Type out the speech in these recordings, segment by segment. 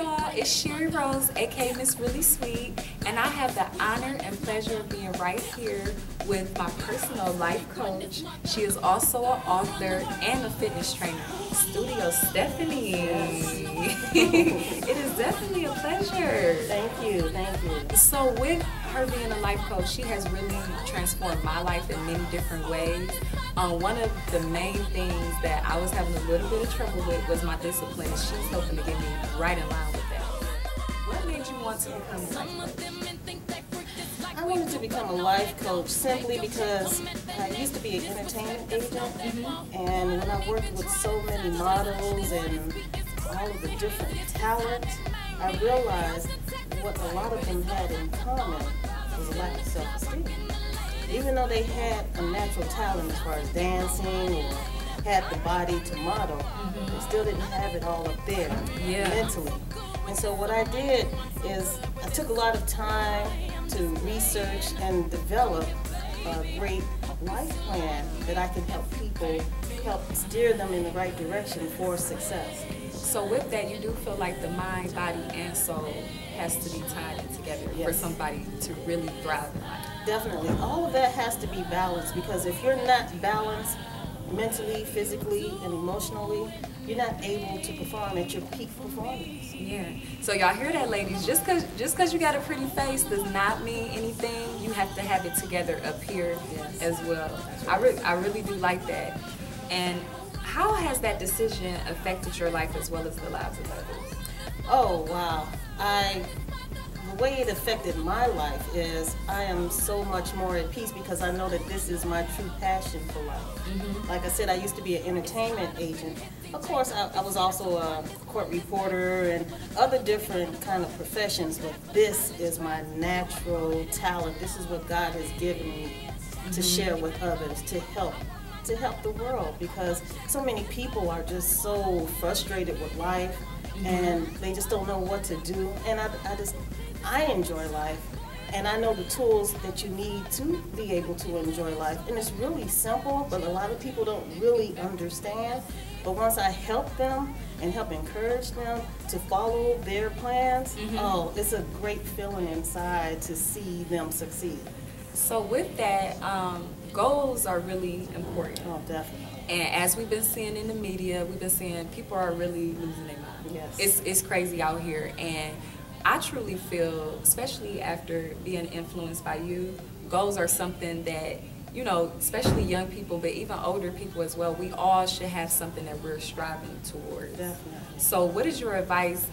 y'all, it's Sherry Rose, aka Miss Really Sweet, and I have the honor and pleasure of being right here with my personal life coach. She is also an author and a fitness trainer, Studio Stephanie. It is definitely a pleasure. Thank you, thank you. So with her being a life coach, she has really transformed my life in many different ways. One of the main things that I was having a little bit of trouble with was my discipline. She's helping to get me right in line with that. What made you want to become a life coach? I wanted to become a life coach simply because I used to be an entertainment agent, and when I worked with so many models and all of the different talent, I realized what a lot of them had in common was a lack of self-esteem. Even though they had a natural talent as far as dancing or had the body to model, they still didn't have it all up there mentally. And so what I did is I took a lot of time to research and develop a great life plan that I can help people, help steer them in the right direction for success. So with that, you do feel like the mind, body, and soul has to be tied in together for somebody to really thrive in life. Definitely. All of that has to be balanced, because if you're not balanced mentally, physically, and emotionally, you're not able to perform at your peak performance. Yeah. So y'all hear that, ladies? Just cause you got a pretty face does not mean anything. You have to have it together up here as well. I really do like that. And how has that decision affected your life as well as the lives of others? Oh, wow. The way it affected my life is I am so much more at peace because I know that this is my true passion for life. Like I said, I used to be an entertainment agent. Of course, I was also a court reporter and other different kind of professions, but this is my natural talent. This is what God has given me to share with others, to help the world, because so many people are just so frustrated with life and they just don't know what to do. And I enjoy life, and I know the tools that you need to be able to enjoy life. And it's really simple, but a lot of people don't really understand. But once I help them and help encourage them to follow their plans, oh, it's a great feeling inside to see them succeed. So with that, goals are really important. Oh, definitely. And as we've been seeing in the media, we've been seeing people are really losing their mind. Yes. It's crazy out here. And I truly feel, especially after being influenced by you, goals are something that, you know, especially young people, but even older people as well, we all should have something that we're striving towards. Definitely. So what is your advice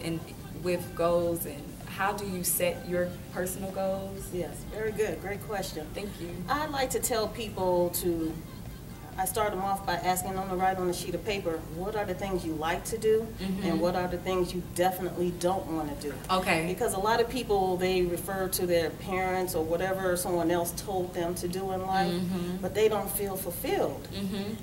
with goals, and how do you set your personal goals? Yes, very good. Great question. Thank you. I like to tell people I start them off by asking them to write on a sheet of paper, what are the things you like to do and what are the things you definitely don't want to do. Okay. Because a lot of people, they refer to their parents or whatever someone else told them to do in life, but they don't feel fulfilled.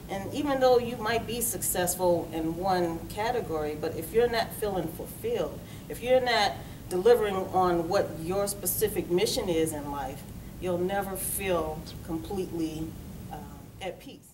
And even though you might be successful in one category, but if you're not feeling fulfilled, if you're not delivering on what your specific mission is in life, you'll never feel completely at peace.